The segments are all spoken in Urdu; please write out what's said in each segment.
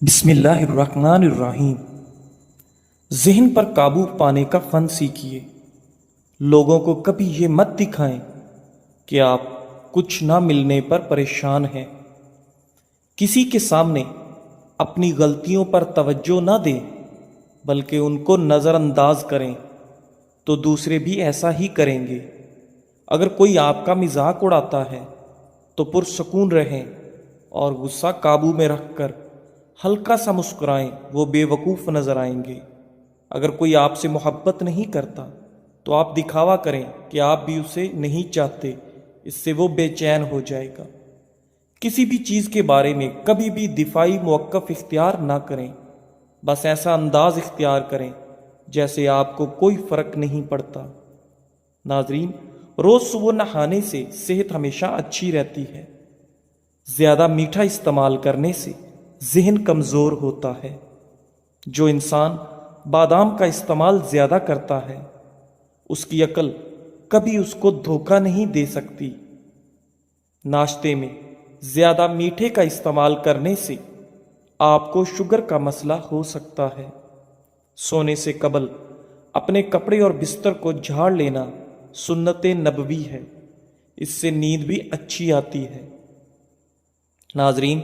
بسم اللہ الرحمن الرحیم۔ ذہن پر قابو پانے کا فن سیکھیے۔ لوگوں کو کبھی یہ مت دکھائیں کہ آپ کچھ نہ ملنے پر پریشان ہیں۔ کسی کے سامنے اپنی غلطیوں پر توجہ نہ دیں بلکہ ان کو نظر انداز کریں تو دوسرے بھی ایسا ہی کریں گے۔ اگر کوئی آپ کا مذاق اڑاتا ہے تو پرسکون رہیں اور غصہ قابو میں رکھ کر ہلکا سا مسکرائیں، وہ بے وقوف نظر آئیں گے۔ اگر کوئی آپ سے محبت نہیں کرتا تو آپ دکھاوا کریں کہ آپ بھی اسے نہیں چاہتے، اس سے وہ بے چین ہو جائے گا۔ کسی بھی چیز کے بارے میں کبھی بھی دفاعی موقف اختیار نہ کریں، بس ایسا انداز اختیار کریں جیسے آپ کو کوئی فرق نہیں پڑتا۔ ناظرین، روز صبح نہانے سے صحت ہمیشہ اچھی رہتی ہے۔ زیادہ میٹھا استعمال کرنے سے ذہن کمزور ہوتا ہے۔ جو انسان بادام کا استعمال زیادہ کرتا ہے اس کی عقل کبھی اس کو دھوکہ نہیں دے سکتی۔ ناشتے میں زیادہ میٹھے کا استعمال کرنے سے آپ کو شوگر کا مسئلہ ہو سکتا ہے۔ سونے سے قبل اپنے کپڑے اور بستر کو جھاڑ لینا سنت نبوی ہے، اس سے نیند بھی اچھی آتی ہے۔ ناظرین،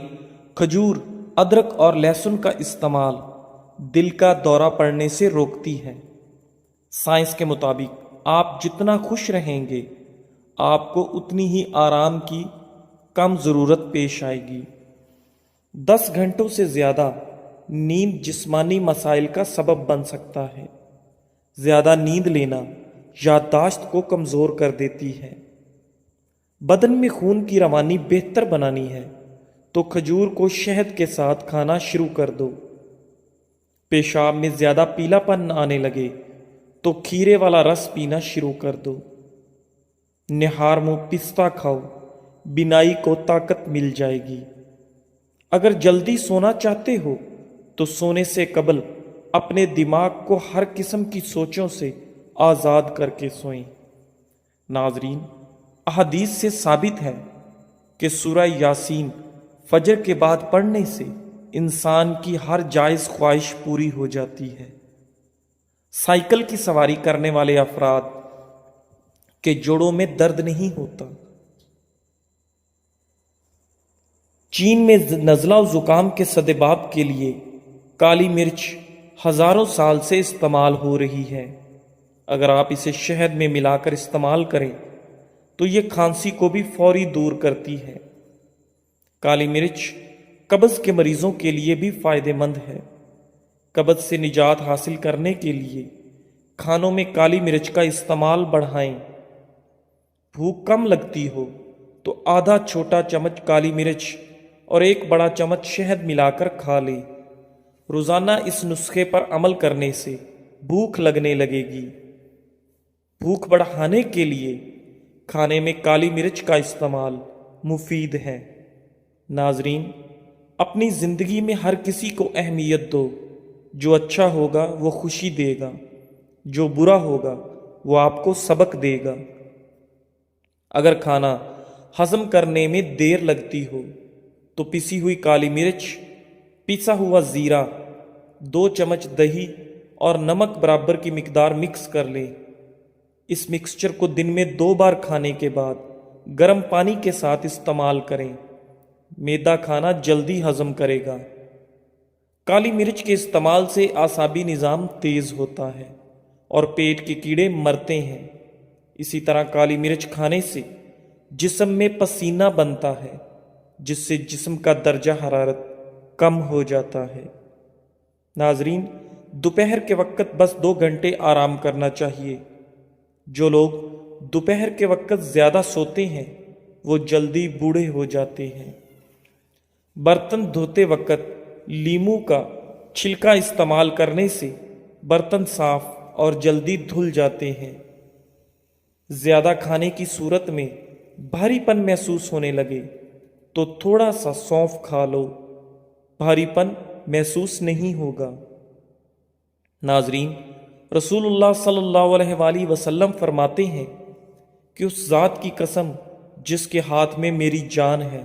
کھجور، ادرک اور لہسن کا استعمال دل کا دورہ پڑنے سے روکتی ہے۔ سائنس کے مطابق آپ جتنا خوش رہیں گے آپ کو اتنی ہی آرام کی کم ضرورت پیش آئے گی۔ 10 گھنٹوں سے زیادہ نیند جسمانی مسائل کا سبب بن سکتا ہے۔ زیادہ نیند لینا یادداشت کو کمزور کر دیتی ہے۔ بدن میں خون کی روانی بہتر بنانی ہے تو کھجور کو شہد کے ساتھ کھانا شروع کر دو۔ پیشاب میں زیادہ پیلا پن آنے لگے تو کھیرے والا رس پینا شروع کر دو۔ نہار منہ پستہ کھاؤ، بینائی کو طاقت مل جائے گی۔ اگر جلدی سونا چاہتے ہو تو سونے سے قبل اپنے دماغ کو ہر قسم کی سوچوں سے آزاد کر کے سوئیں۔ ناظرین، احادیث سے ثابت ہے کہ سورہ یاسین فجر کے بعد پڑھنے سے انسان کی ہر جائز خواہش پوری ہو جاتی ہے۔ سائیکل کی سواری کرنے والے افراد کے جوڑوں میں درد نہیں ہوتا۔ چین میں نزلہ و زکام کے سدباب کے لیے کالی مرچ ہزاروں سال سے استعمال ہو رہی ہے۔ اگر آپ اسے شہد میں ملا کر استعمال کریں تو یہ کھانسی کو بھی فوری دور کرتی ہے۔ کالی مرچ قبض کے مریضوں کے لیے بھی فائدہ مند ہے۔ قبض سے نجات حاصل کرنے کے لیے کھانوں میں کالی مرچ کا استعمال بڑھائیں۔ بھوک کم لگتی ہو تو آدھا چھوٹا چمچ کالی مرچ اور 1 بڑا چمچ شہد ملا کر کھا لیں۔ روزانہ اس نسخے پر عمل کرنے سے بھوک لگنے لگے گی۔ بھوک بڑھانے کے لیے کھانے میں کالی مرچ کا استعمال مفید ہے۔ ناظرین، اپنی زندگی میں ہر کسی کو اہمیت دو۔ جو اچھا ہوگا وہ خوشی دے گا، جو برا ہوگا وہ آپ کو سبق دے گا۔ اگر کھانا ہضم کرنے میں دیر لگتی ہو تو پسی ہوئی کالی مرچ، پسا ہوا زیرہ، 2 چمچ دہی اور نمک برابر کی مقدار مکس کر لیں۔ اس مکسچر کو دن میں 2 بار کھانے کے بعد گرم پانی کے ساتھ استعمال کریں۔ میدا کھانا جلدی ہضم کرے گا۔ کالی مرچ کے استعمال سے اعصابی نظام تیز ہوتا ہے اور پیٹ کے کیڑے مرتے ہیں۔ اسی طرح کالی مرچ کھانے سے جسم میں پسینہ بنتا ہے جس سے جسم کا درجہ حرارت کم ہو جاتا ہے۔ ناظرین، دوپہر کے وقت بس 2 گھنٹے آرام کرنا چاہیے۔ جو لوگ دوپہر کے وقت زیادہ سوتے ہیں وہ جلدی بوڑھے ہو جاتے ہیں۔ برتن دھوتے وقت لیموں کا چھلکا استعمال کرنے سے برتن صاف اور جلدی دھل جاتے ہیں۔ زیادہ کھانے کی صورت میں بھاری پن محسوس ہونے لگے تو تھوڑا سا سونف کھا لو، بھاری پن محسوس نہیں ہوگا۔ ناظرین، رسول اللہ صلی اللہ علیہ وآلہ وسلم فرماتے ہیں کہ اس ذات کی قسم جس کے ہاتھ میں میری جان ہے،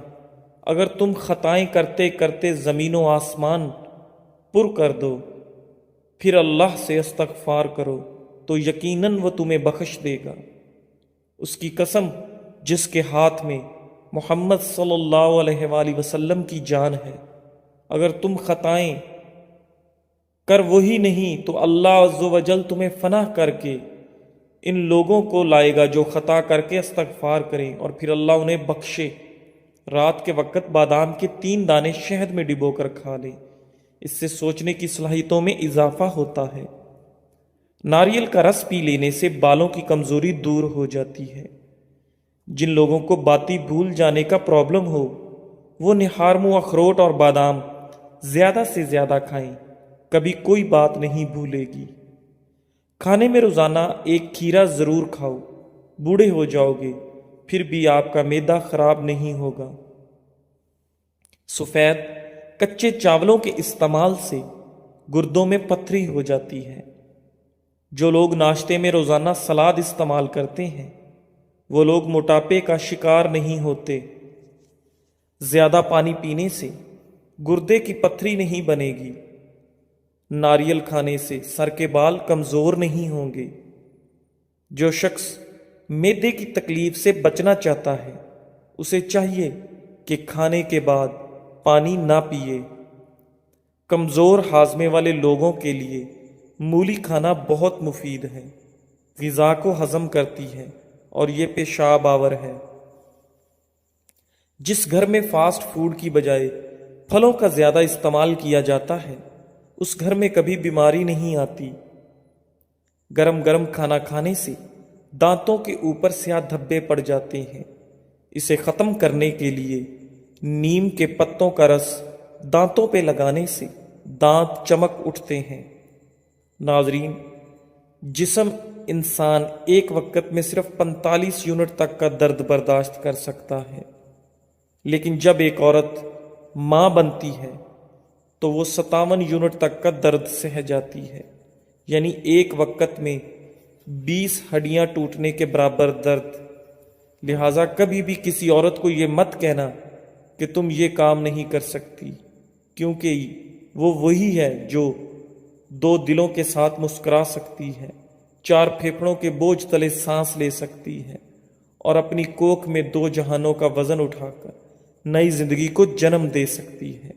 اگر تم خطائیں کرتے کرتے زمین و آسمان پر کر دو، پھر اللہ سے استغفار کرو تو یقیناً وہ تمہیں بخش دے گا۔ اس کی قسم جس کے ہاتھ میں محمد صلی اللہ علیہ وآلہ وسلم کی جان ہے، اگر تم خطائیں کر وہی نہیں تو اللہ عز و جل تمہیں فنا کر کے ان لوگوں کو لائے گا جو خطا کر کے استغفار کریں اور پھر اللہ انہیں بخشے۔ رات کے وقت بادام کے 3 دانے شہد میں ڈبو کر کھا لیں، اس سے سوچنے کی صلاحیتوں میں اضافہ ہوتا ہے۔ ناریل کا رس پی لینے سے بالوں کی کمزوری دور ہو جاتی ہے۔ جن لوگوں کو باتی بھول جانے کا پرابلم ہو وہ نہارمو اخروٹ اور بادام زیادہ سے زیادہ کھائیں، کبھی کوئی بات نہیں بھولے گی۔ کھانے میں روزانہ 1 کھیرا ضرور کھاؤ، بوڑھے ہو جاؤ گے پھر بھی آپ کا معدہ خراب نہیں ہوگا۔ سفید کچے چاولوں کے استعمال سے گردوں میں پتھری ہو جاتی ہے۔ جو لوگ ناشتے میں روزانہ سلاد استعمال کرتے ہیں وہ لوگ موٹاپے کا شکار نہیں ہوتے۔ زیادہ پانی پینے سے گردے کی پتھری نہیں بنے گی۔ ناریل کھانے سے سر کے بال کمزور نہیں ہوں گے۔ جو شخص معدے کی تکلیف سے بچنا چاہتا ہے اسے چاہیے کہ کھانے کے بعد پانی نہ پیے۔ کمزور ہاضمے والے لوگوں کے لیے مولی کھانا بہت مفید ہے، غذا کو ہضم کرتی ہے اور یہ پیشاب آور ہے۔ جس گھر میں فاسٹ فوڈ کی بجائے پھلوں کا زیادہ استعمال کیا جاتا ہے اس گھر میں کبھی بیماری نہیں آتی۔ گرم گرم کھانا کھانے سے دانتوں کے اوپر سیاہ دھبے پڑ جاتے ہیں، اسے ختم کرنے کے لیے نیم کے پتوں کا رس دانتوں پہ لگانے سے دانت چمک اٹھتے ہیں۔ ناظرین، جسم انسان ایک وقت میں صرف 45 یونٹ تک کا درد برداشت کر سکتا ہے، لیکن جب ایک عورت ماں بنتی ہے تو وہ 57 یونٹ تک کا درد سہ جاتی ہے، یعنی ایک وقت میں 20 ہڈیاں ٹوٹنے کے برابر درد۔ لہٰذا کبھی بھی کسی عورت کو یہ مت کہنا کہ تم یہ کام نہیں کر سکتی، کیونکہ وہ وہی ہے جو 2 دلوں کے ساتھ مسکرا سکتی ہے، 4 پھیپھڑوں کے بوجھ تلے سانس لے سکتی ہے اور اپنی کوکھ میں 2 جہانوں کا وزن اٹھا کر نئی زندگی کو جنم دے سکتی ہے۔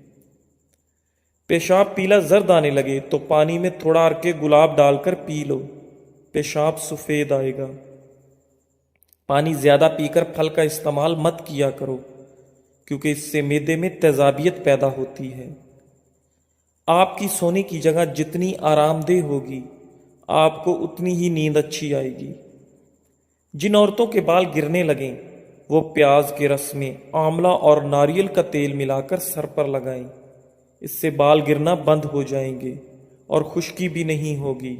پیشاب پیلا زرد آنے لگے تو پانی میں تھوڑا عرق گلاب ڈال کر پی لو، پیشاب سفید آئے گا۔ پانی زیادہ پی کر پھل کا استعمال مت کیا کرو، کیونکہ اس سے معدے میں تیزابیت پیدا ہوتی ہے۔ آپ کی سونے کی جگہ جتنی آرام دہ ہوگی آپ کو اتنی ہی نیند اچھی آئے گی۔ جن عورتوں کے بال گرنے لگیں وہ پیاز کے رس میں آملہ اور ناریل کا تیل ملا کر سر پر لگائیں، اس سے بال گرنا بند ہو جائیں گے اور خشکی بھی نہیں ہوگی۔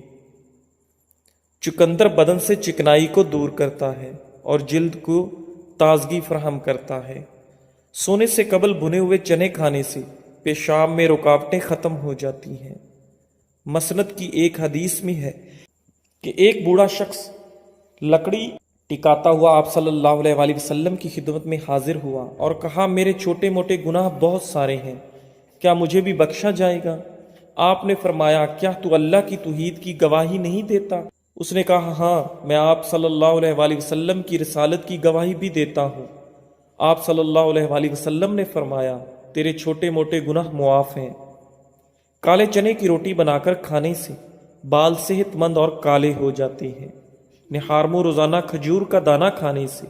چقندر بدن سے چکنائی کو دور کرتا ہے اور جلد کو تازگی فراہم کرتا ہے۔ سونے سے قبل بھنے ہوئے چنے کھانے سے پیشاب میں رکاوٹیں ختم ہو جاتی ہیں۔ مسند کی ایک حدیث میں ہے کہ ایک بوڑھا شخص لکڑی ٹکاتا ہوا آپ صلی اللہ علیہ وآلہ وسلم کی خدمت میں حاضر ہوا اور کہا، میرے چھوٹے موٹے گناہ بہت سارے ہیں، کیا مجھے بھی بخشا جائے گا؟ آپ نے فرمایا، کیا تو اللہ کی توحید کی گواہی نہیں دیتا؟ اس نے کہا، ہاں، میں آپ صلی اللہ علیہ وآلہ وسلم کی رسالت کی گواہی بھی دیتا ہوں۔ آپ صلی اللہ علیہ وآلہ وسلم نے فرمایا، تیرے چھوٹے موٹے گناہ معاف ہیں۔ کالے چنے کی روٹی بنا کر کھانے سے بال صحت مند اور کالے ہو جاتے ہیں۔ نہارمو روزانہ کھجور کا دانہ کھانے سے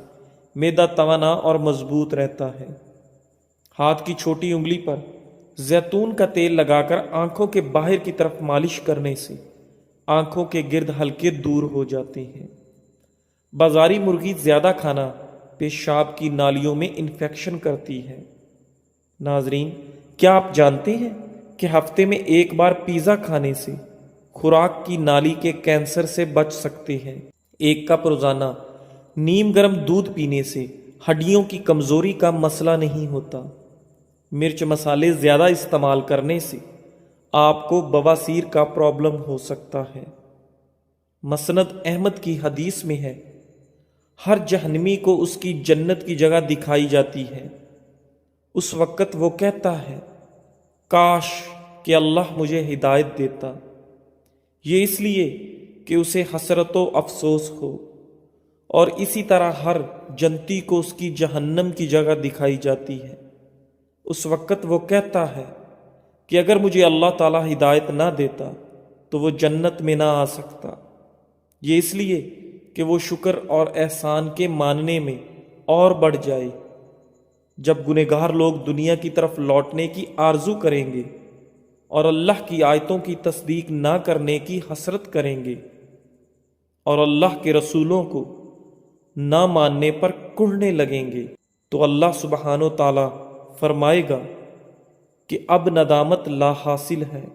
معدہ توانا اور مضبوط رہتا ہے۔ ہاتھ کی چھوٹی انگلی پر زیتون کا تیل لگا کر آنکھوں کے باہر کی طرف مالش کرنے سے آنکھوں کے گرد ہلکے دور ہو جاتے ہیں۔ بازاری مرغی زیادہ کھانا پیشاب کی نالیوں میں انفیکشن کرتی ہے۔ ناظرین، کیا آپ جانتے ہیں کہ ہفتے میں 1 بار پیزا کھانے سے خوراک کی نالی کے کینسر سے بچ سکتے ہیں؟ 1 کپ روزانہ نیم گرم دودھ پینے سے ہڈیوں کی کمزوری کا مسئلہ نہیں ہوتا۔ مرچ مسالے زیادہ استعمال کرنے سے آپ کو بواسیر کا پرابلم ہو سکتا ہے۔ مسند احمد کی حدیث میں ہے، ہر جہنمی کو اس کی جنت کی جگہ دکھائی جاتی ہے۔ اس وقت وہ کہتا ہے کاش کہ اللہ مجھے ہدایت دیتا، یہ اس لیے کہ اسے حسرت و افسوس ہو، اور اسی طرح ہر جنتی کو اس کی جہنم کی جگہ دکھائی جاتی ہے۔ اس وقت وہ کہتا ہے کہ اگر مجھے اللہ تعالیٰ ہدایت نہ دیتا تو وہ جنت میں نہ آ سکتا، یہ اس لیے کہ وہ شکر اور احسان کے ماننے میں اور بڑھ جائے۔ جب گنہگار لوگ دنیا کی طرف لوٹنے کی آرزو کریں گے اور اللہ کی آیتوں کی تصدیق نہ کرنے کی حسرت کریں گے اور اللہ کے رسولوں کو نہ ماننے پر کڑھنے لگیں گے، تو اللہ سبحانہ و تعالیٰ فرمائے گا کہ اب ندامت لا حاصل ہے،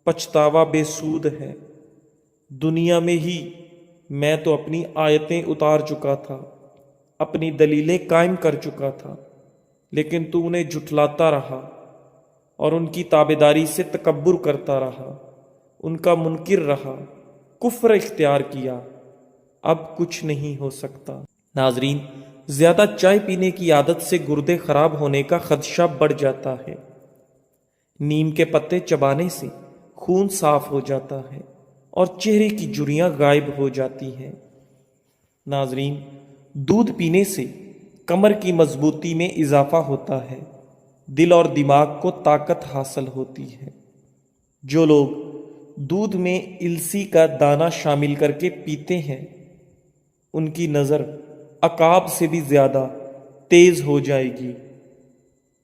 پچھتاوا بے سود ہے۔ دنیا میں ہی میں تو اپنی آیتیں اتار چکا تھا، اپنی دلیلیں قائم کر چکا تھا، لیکن تو انہیں جھٹلاتا رہا اور ان کی تابعداری سے تکبر کرتا رہا، ان کا منکر رہا، کفر اختیار کیا، اب کچھ نہیں ہو سکتا۔ ناظرین، زیادہ چائے پینے کی عادت سے گردے خراب ہونے کا خدشہ بڑھ جاتا ہے۔ نیم کے پتے چبانے سے خون صاف ہو جاتا ہے اور چہرے کی جھریاں غائب ہو جاتی ہیں۔ ناظرین، دودھ پینے سے کمر کی مضبوطی میں اضافہ ہوتا ہے، دل اور دماغ کو طاقت حاصل ہوتی ہے۔ جو لوگ دودھ میں السی کا دانہ شامل کر کے پیتے ہیں ان کی نظر عقاب سے بھی زیادہ تیز ہو جائے گی۔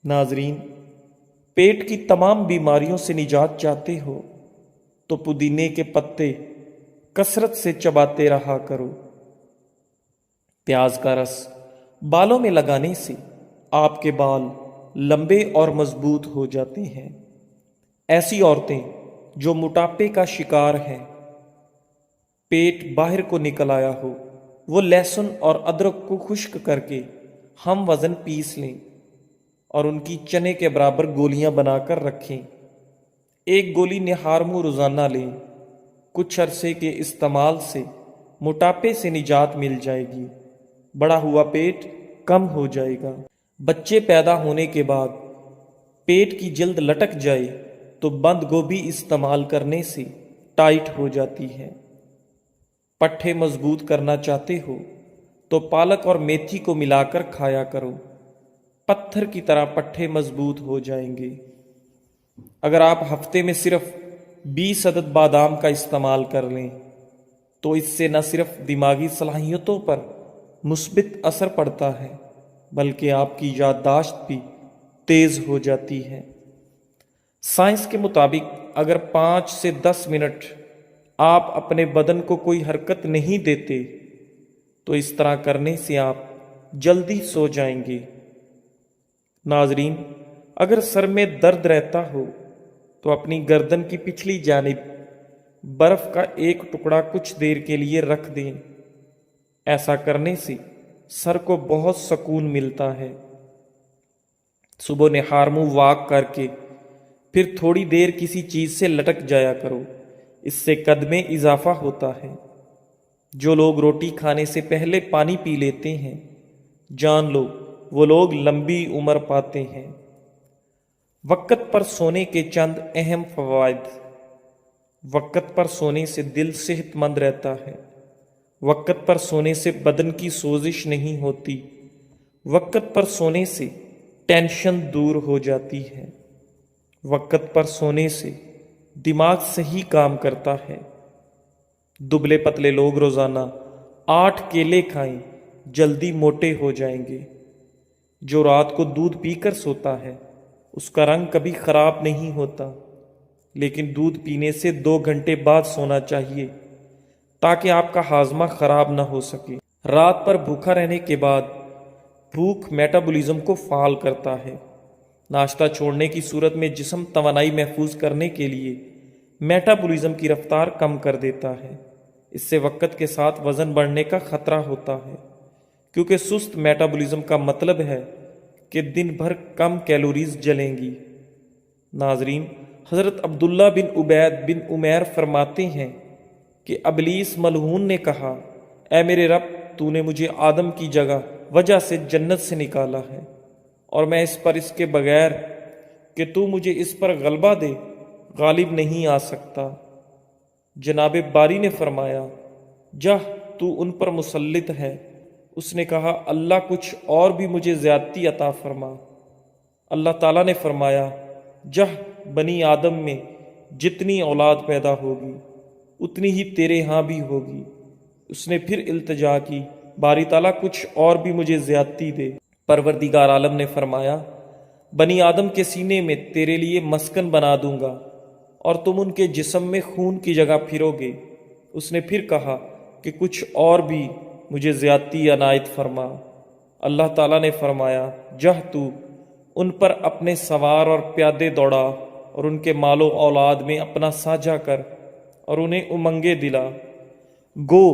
ناظرین، پیٹ کی تمام بیماریوں سے نجات چاہتے ہو تو پودینے کے پتے کثرت سے چباتے رہا کرو۔ پیاز کا رس بالوں میں لگانے سے آپ کے بال لمبے اور مضبوط ہو جاتے ہیں۔ ایسی عورتیں جو موٹاپے کا شکار ہیں، پیٹ باہر کو نکل آیا ہو، وہ لہسن اور ادرک کو خشک کر کے ہم وزن پیس لیں اور ان کی چنے کے برابر گولیاں بنا کر رکھیں۔ ایک گولی نہار منہ روزانہ لیں، کچھ عرصے کے استعمال سے موٹاپے سے نجات مل جائے گی، بڑا ہوا پیٹ کم ہو جائے گا۔ بچے پیدا ہونے کے بعد پیٹ کی جلد لٹک جائے تو بند گوبھی استعمال کرنے سے ٹائٹ ہو جاتی ہے۔ پٹھے مضبوط کرنا چاہتے ہو تو پالک اور میتھی کو ملا کر کھایا کرو، پتھر کی طرح پٹھے مضبوط ہو جائیں گے۔ اگر آپ ہفتے میں صرف 20 عدد بادام کا استعمال کر لیں تو اس سے نہ صرف دماغی صلاحیتوں پر مثبت اثر پڑتا ہے بلکہ آپ کی یادداشت بھی تیز ہو جاتی ہے۔ سائنس کے مطابق اگر 5 سے 10 منٹ آپ اپنے بدن کو کوئی حرکت نہیں دیتے تو اس طرح کرنے سے آپ جلدی سو جائیں گے۔ ناظرین، اگر سر میں درد رہتا ہو تو اپنی گردن کی پچھلی جانب برف کا ایک ٹکڑا کچھ دیر کے لیے رکھ دیں، ایسا کرنے سے سر کو بہت سکون ملتا ہے۔ صبح نہار منہ واک کر کے پھر تھوڑی دیر کسی چیز سے لٹک جایا کرو، اس سے قد میں اضافہ ہوتا ہے۔ جو لوگ روٹی کھانے سے پہلے پانی پی لیتے ہیں، جان لو وہ لوگ لمبی عمر پاتے ہیں۔ وقت پر سونے کے چند اہم فوائد۔ وقت پر سونے سے دل صحت مند رہتا ہے۔ وقت پر سونے سے بدن کی سوزش نہیں ہوتی۔ وقت پر سونے سے ٹینشن دور ہو جاتی ہے۔ وقت پر سونے سے دماغ صحیح کام کرتا ہے۔ دبلے پتلے لوگ روزانہ 8 کیلے کھائیں، جلدی موٹے ہو جائیں گے۔ جو رات کو دودھ پی کر سوتا ہے اس کا رنگ کبھی خراب نہیں ہوتا، لیکن دودھ پینے سے 2 گھنٹے بعد سونا چاہیے تاکہ آپ کا ہاضمہ خراب نہ ہو سکے۔ رات پر بھوکا رہنے کے بعد بھوک میٹابولزم کو فعال کرتا ہے۔ ناشتہ چھوڑنے کی صورت میں جسم توانائی محفوظ کرنے کے لیے میٹابولزم کی رفتار کم کر دیتا ہے۔ اس سے وقت کے ساتھ وزن بڑھنے کا خطرہ ہوتا ہے، کیونکہ سست میٹابولزم کا مطلب ہے کہ دن بھر کم کیلوریز جلیں گی۔ ناظرین، حضرت عبداللہ بن عبید بن عمیر فرماتے ہیں کہ ابلیس ملعون نے کہا، اے میرے رب، تو نے مجھے آدم کی وجہ سے جنت سے نکالا ہے اور میں اس پر اس کے بغیر کہ تو مجھے اس پر غلبہ دے غالب نہیں آ سکتا۔ جناب باری نے فرمایا، جا تو ان پر مسلط ہے۔ اس نے کہا، اللہ کچھ اور بھی مجھے زیادتی عطا فرما۔ اللہ تعالیٰ نے فرمایا، جا بنی آدم میں جتنی اولاد پیدا ہوگی اتنی ہی تیرے ہاں بھی ہوگی۔ اس نے پھر التجا کی، باری تعالیٰ کچھ اور بھی مجھے زیادتی دے۔ پروردگار عالم نے فرمایا، بنی آدم کے سینے میں تیرے لیے مسکن بنا دوں گا اور تم ان کے جسم میں خون کی جگہ پھرو گے۔ اس نے پھر کہا کہ کچھ اور بھی مجھے زیادتی عنایت فرما۔ اللہ تعالیٰ نے فرمایا، جا تو ان پر اپنے سوار اور پیادے دوڑا اور ان کے مال و اولاد میں اپنا ساجھا کر اور انہیں امنگیں دلا۔ گو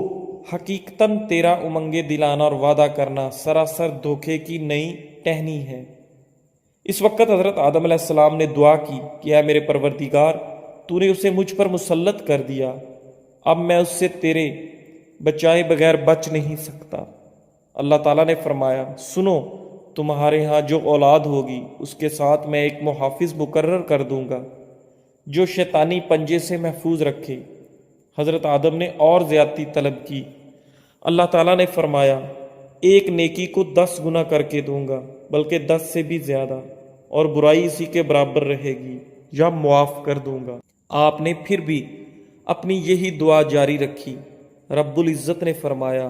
حقیقتاً تیرا امنگیں دلانا اور وعدہ کرنا سراسر دھوکے کی نئی ٹہنی ہے۔ اس وقت حضرت آدم علیہ السلام نے دعا کی کہ اے میرے پروردگار، تو نے اسے مجھ پر مسلط کر دیا، اب میں اس سے تیرے بچائے بغیر بچ نہیں سکتا۔ اللہ تعالیٰ نے فرمایا، سنو، تمہارے ہاں جو اولاد ہوگی اس کے ساتھ میں ایک محافظ مقرر کر دوں گا جو شیطانی پنجے سے محفوظ رکھے۔ حضرت آدم نے اور زیادتی طلب کی۔ اللہ تعالیٰ نے فرمایا، ایک نیکی کو 10 گنا کر کے دوں گا، بلکہ 10 سے بھی زیادہ، اور برائی اسی کے برابر رہے گی یا معاف کر دوں گا۔ آپ نے پھر بھی اپنی یہی دعا جاری رکھی۔ رب العزت نے فرمایا،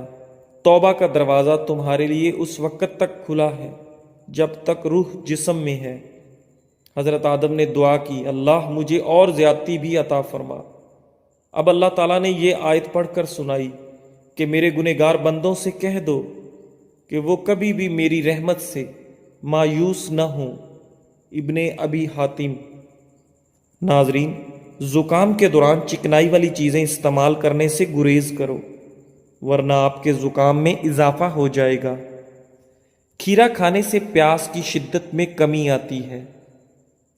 توبہ کا دروازہ تمہارے لیے اس وقت تک کھلا ہے جب تک روح جسم میں ہے۔ حضرت آدم نے دعا کی، اللہ مجھے اور زیادتی بھی عطا فرما۔ اب اللہ تعالیٰ نے یہ آیت پڑھ کر سنائی کہ میرے گنہگار بندوں سے کہہ دو کہ وہ کبھی بھی میری رحمت سے مایوس نہ ہوں۔ ابن ابی حاتم۔ ناظرین، زکام کے دوران چکنائی والی چیزیں استعمال کرنے سے گریز کرو، ورنہ آپ کے زکام میں اضافہ ہو جائے گا۔ کھیرا کھانے سے پیاس کی شدت میں کمی آتی ہے،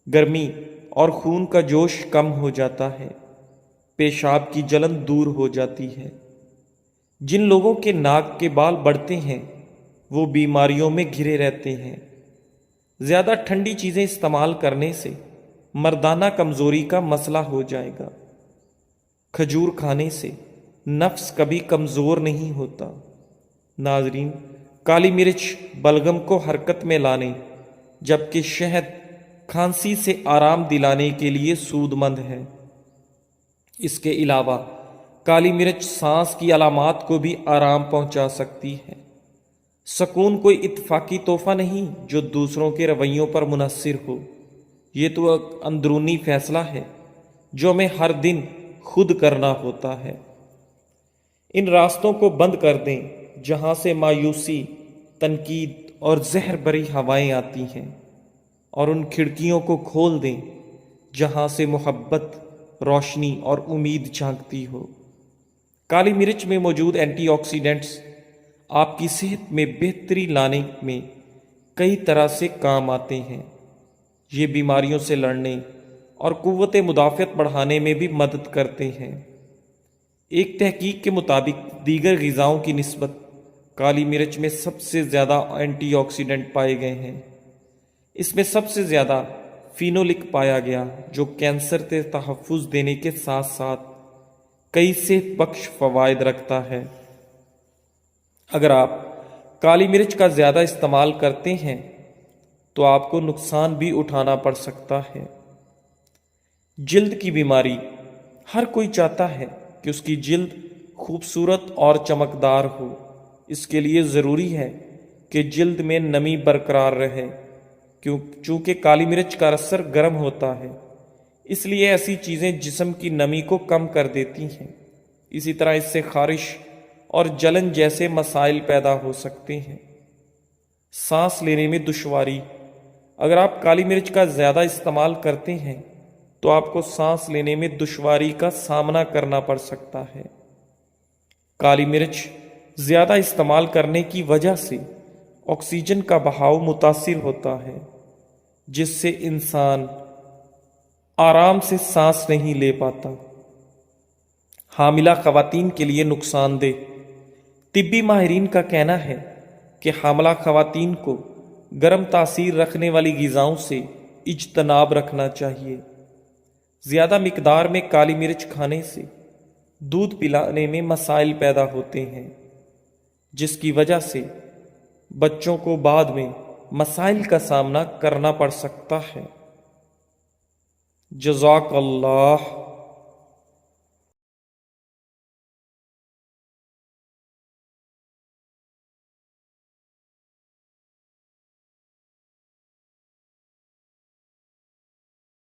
گرمی اور خون کا جوش کم ہو جاتا ہے، پیشاب کی جلن دور ہو جاتی ہے۔ جن لوگوں کے ناک کے بال بڑھتے ہیں وہ بیماریوں میں گھرے رہتے ہیں۔ زیادہ ٹھنڈی چیزیں استعمال کرنے سے مردانہ کمزوری کا مسئلہ ہو جائے گا۔ کھجور کھانے سے نفس کبھی کمزور نہیں ہوتا۔ ناظرین، کالی مرچ بلغم کو حرکت میں لانے جبکہ شہد کھانسی سے آرام دلانے کے لیے سود مند ہے۔ اس کے علاوہ کالی مرچ سانس کی علامات کو بھی آرام پہنچا سکتی ہے۔ سکون کوئی اتفاقی تحفہ نہیں جو دوسروں کے رویوں پر منحصر ہو، یہ تو ایک اندرونی فیصلہ ہے جو ہمیں ہر دن خود کرنا ہوتا ہے۔ ان راستوں کو بند کر دیں جہاں سے مایوسی، تنقید اور زہر بری ہوائیں آتی ہیں، اور ان کھڑکیوں کو کھول دیں جہاں سے محبت، روشنی اور امید جھانکتی ہو۔ کالی مرچ میں موجود اینٹی آکسیڈنٹس آپ کی صحت میں بہتری لانے میں کئی طرح سے کام آتے ہیں۔ یہ بیماریوں سے لڑنے اور قوت مدافعت بڑھانے میں بھی مدد کرتے ہیں۔ ایک تحقیق کے مطابق دیگر غذاؤں کی نسبت کالی مرچ میں سب سے زیادہ اینٹی آکسیڈنٹ پائے گئے ہیں۔ اس میں سب سے زیادہ فینولک پایا گیا جو کینسر سے تحفظ دینے کے ساتھ ساتھ کئی صحت بخش فوائد رکھتا ہے۔ اگر آپ کالی مرچ کا زیادہ استعمال کرتے ہیں تو آپ کو نقصان بھی اٹھانا پڑ سکتا ہے۔ جلد کی بیماری، ہر کوئی چاہتا ہے کہ اس کی جلد خوبصورت اور چمکدار ہو۔ اس کے لیے ضروری ہے کہ جلد میں نمی برقرار رہے، چونکہ کالی مرچ کا اثر گرم ہوتا ہے، اس لیے ایسی چیزیں جسم کی نمی کو کم کر دیتی ہیں۔ اسی طرح اس سے خارش اور جلن جیسے مسائل پیدا ہو سکتے ہیں۔ سانس لینے میں دشواری، اگر آپ کالی مرچ کا زیادہ استعمال کرتے ہیں تو آپ کو سانس لینے میں دشواری کا سامنا کرنا پڑ سکتا ہے۔ کالی مرچ زیادہ استعمال کرنے کی وجہ سے آکسیجن کا بہاؤ متاثر ہوتا ہے، جس سے انسان آرام سے سانس نہیں لے پاتا۔ حاملہ خواتین کے لیے نقصان دہ، طبی ماہرین کا کہنا ہے کہ حاملہ خواتین کو گرم تاثیر رکھنے والی غذاؤں سے اجتناب رکھنا چاہیے۔ زیادہ مقدار میں کالی مرچ کھانے سے دودھ پلانے میں مسائل پیدا ہوتے ہیں، جس کی وجہ سے بچوں کو بعد میں مسائل کا سامنا کرنا پڑ سکتا ہے۔ جزاک اللہ۔